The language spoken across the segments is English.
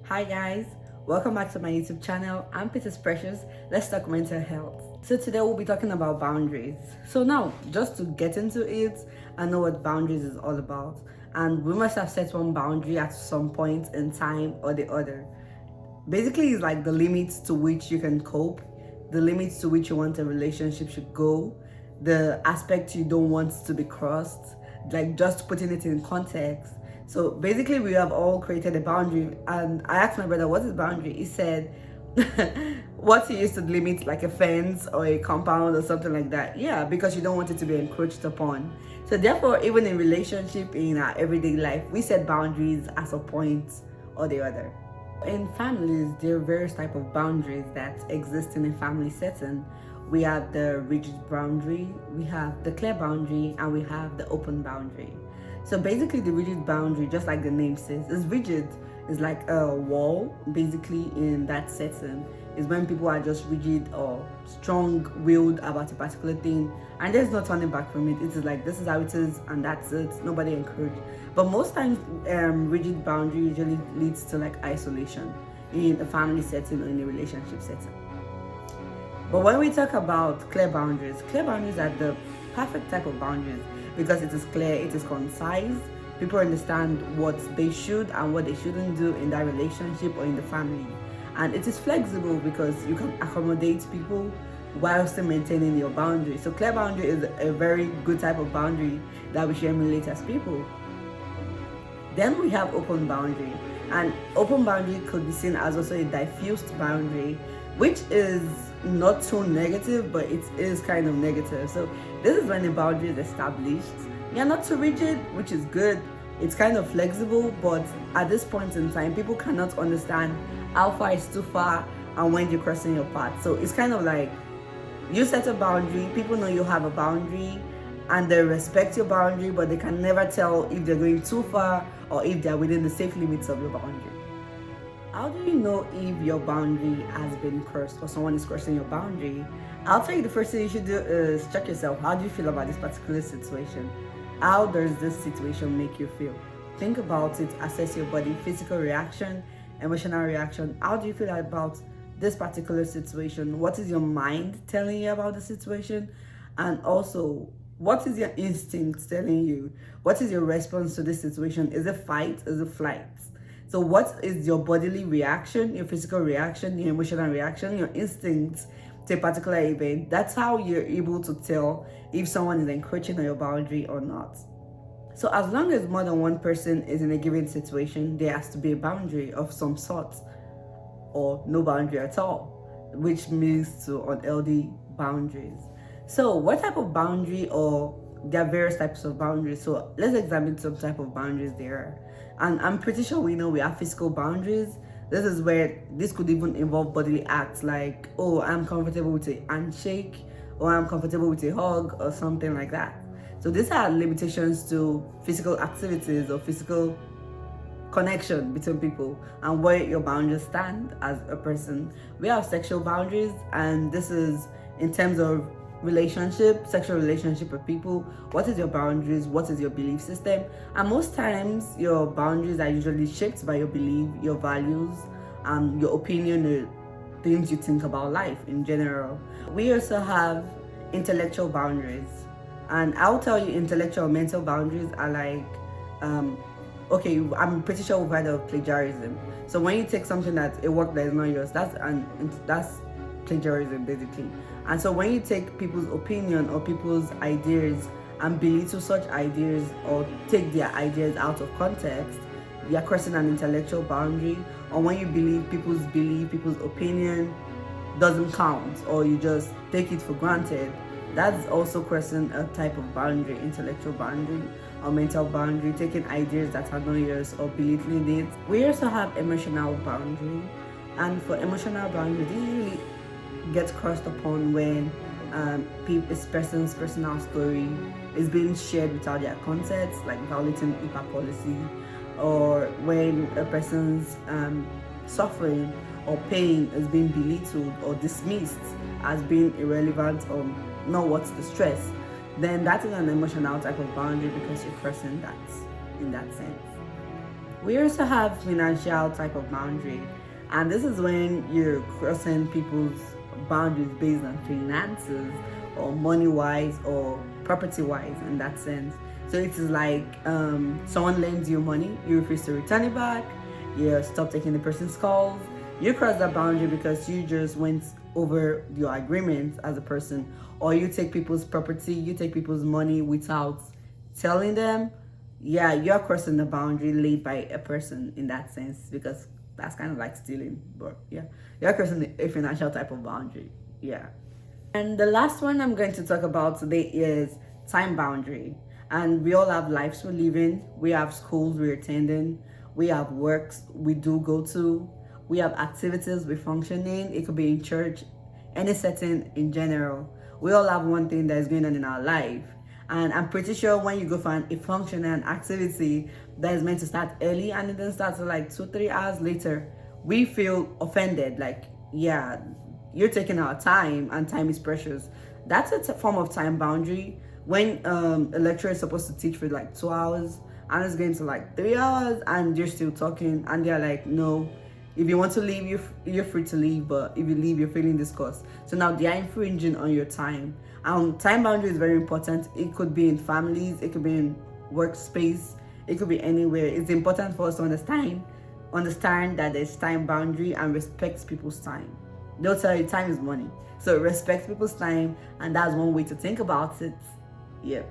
Hi guys, welcome back to my YouTube channel. I'm Peter's Precious. Let's talk mental health. So today we'll be talking about boundaries. So now, just to get into it, I know what boundaries is all about. And we must have set one boundary at some point in time or the other. Basically, it's like the limits to which you can cope, the limits to which you want a relationship should go, the aspect you don't want to be crossed, like just putting it in context. So basically, we have all created a boundary, and I asked my brother, "What is boundary?" He said, "What he used to limit, like a fence or a compound or something like that." Yeah, because you don't want it to be encroached upon. So therefore, even in relationship, in our everyday life, we set boundaries as a point or the other. In families, there are various type of boundaries that exist in a family setting. We have the rigid boundary, we have the clear boundary, and we have the open boundary. So basically, the rigid boundary, just like the name says, is rigid. It's like a wall, basically, in that setting. Is when people are just rigid or strong-willed about a particular thing, and there's no turning back from it. It is like, this is how it is, and that's it. Nobody encouraged. But most times, rigid boundary usually leads to like isolation in a family setting or in a relationship setting. But when we talk about clear boundaries are the perfect type of boundaries because it is clear, it is concise. People understand what they should and what they shouldn't do in that relationship or in the family. And it is flexible because you can accommodate people while still maintaining your boundaries. So clear boundary is a very good type of boundary that we should emulate as people. Then we have open boundary, and open boundary could be seen as also a diffused boundary, which is not too negative, but it is kind of negative. So this is when the boundary is established. You're not too rigid, which is good. It's kind of flexible, but at this point in time, people cannot understand how far is too far and when you're crossing your path. So it's kind of like you set a boundary, people know you have a boundary, and they respect your boundary, but they can never tell if they're going too far or if they're within the safe limits of your boundary. How do you know if your boundary has been crossed or someone is crossing your boundary? I'll tell you, the first thing you should do is check yourself. How do you feel about this particular situation? How does this situation make you feel? Think about it, assess your body, physical reaction, emotional reaction. How do you feel about this particular situation? What is your mind telling you about the situation? And also, what is your instinct telling you? What is your response to this situation? Is it fight? Is it flight? So what is your bodily reaction, your physical reaction, your emotional reaction, your instincts to a particular event? That's how you're able to tell if someone is encroaching on your boundary or not. So as long as more than one person is in a given situation, there has to be a boundary of some sort or no boundary at all, which leads to unhealthy boundaries. So what type of boundary, or there are various types of boundaries. So let's examine some type of boundaries there are. And I'm pretty sure we know we have physical boundaries. This is where this could even involve bodily acts like, oh, I'm comfortable with a handshake, or I'm comfortable with a hug, or something like that. So these are limitations to physical activities or physical connection between people and where your boundaries stand as a person. We have sexual boundaries, and this is in terms of sexual relationship with people. What is your boundaries? What is your belief system? And most times your boundaries are usually shaped by your belief, your values, your opinion, the things you think about life in general. We also have intellectual boundaries, and I'll tell you, intellectual and mental boundaries are like okay, I'm pretty sure we've heard of plagiarism. So when you take something that's a work that is not yours, that's plagiarism basically. And so when you take people's opinion or people's ideas and belittle such ideas or take their ideas out of context, you are crossing an intellectual boundary. Or when you believe, people's opinion doesn't count, or you just take it for granted, that's also crossing a type of boundary, intellectual boundary or mental boundary, taking ideas that are not yours or belittling it. We also have emotional boundary, and for emotional boundary, this usually gets crossed upon when this person's personal story is being shared without their consent, like violating HIPAA policy, or when a person's suffering or pain is being belittled or dismissed as being irrelevant or not worth the stress, then that is an emotional type of boundary because you're crossing that in that sense. We also have financial type of boundary, and this is when you're crossing people's boundaries based on finances or money wise or property wise in that sense. So it is like someone lends you money, you refuse to return it back, you stop taking the person's calls, you cross that boundary because you just went over your agreement as a person, or you take people's property, you take people's money without telling them. Yeah, you're crossing the boundary laid by a person in that sense, because that's kind of like stealing, but yeah, you're crossing a financial type of boundary. Yeah. And the last one I'm going to talk about today is time boundary. And we all have lives we're living. We have schools we're attending. We have works we do go to. We have activities we function in. It could be in church, any setting in general. We all have one thing that is going on in our life. And I'm pretty sure when you go for a function and activity that is meant to start early and it then starts like 2-3 hours later, we feel offended. Like, yeah, you're taking our time and time is precious. That's a form of time boundary. When a lecturer is supposed to teach for like 2 hours and it's going to like 3 hours and you're still talking and they're like, no, if you want to leave, you're free to leave, but if you leave, you're failing this course. So now they are infringing on your time. Time boundary is very important. It could be in families, it could be in workspace, it could be anywhere. It's important for us to understand that there's time boundary and respect people's time. They'll tell you time is money. So respect people's time, and that's one way to think about it. Yeah.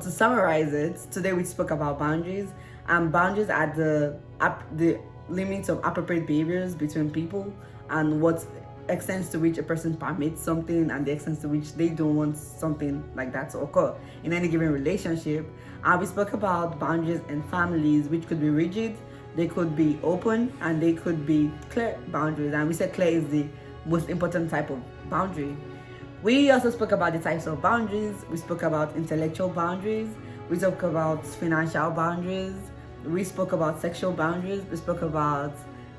To summarize it, today we spoke about boundaries, and boundaries are the limits of appropriate behaviors between people, and what extent to which a person permits something and the extent to which they don't want something like that to occur in any given relationship. And we spoke about boundaries in families, which could be rigid, they could be open, and they could be clear boundaries. And we said clear is the most important type of boundary. We also spoke about the types of boundaries. We spoke about intellectual boundaries. We spoke about financial boundaries. We spoke about sexual boundaries. We spoke about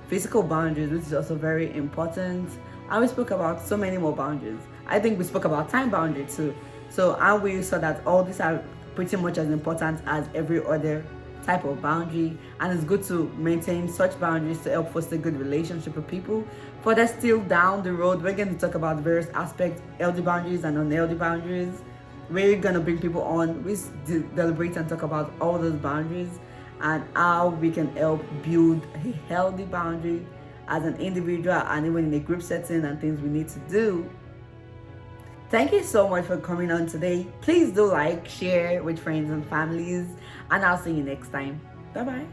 physical boundaries, which is also very important. And we spoke about so many more boundaries. I think we spoke about time boundary too. So, and we saw that all these are pretty much as important as every other type of boundary, and it's good to maintain such boundaries to help foster good relationship with people. Further still down the road, we're going to talk about various aspects, healthy boundaries and unhealthy boundaries. We're going to bring people on, we deliberate and talk about all those boundaries and how we can help build a healthy boundary as an individual and even in a group setting, and things we need to do. Thank you so much for coming on today. Please do like, share with friends and families, and I'll see you next time. Bye bye.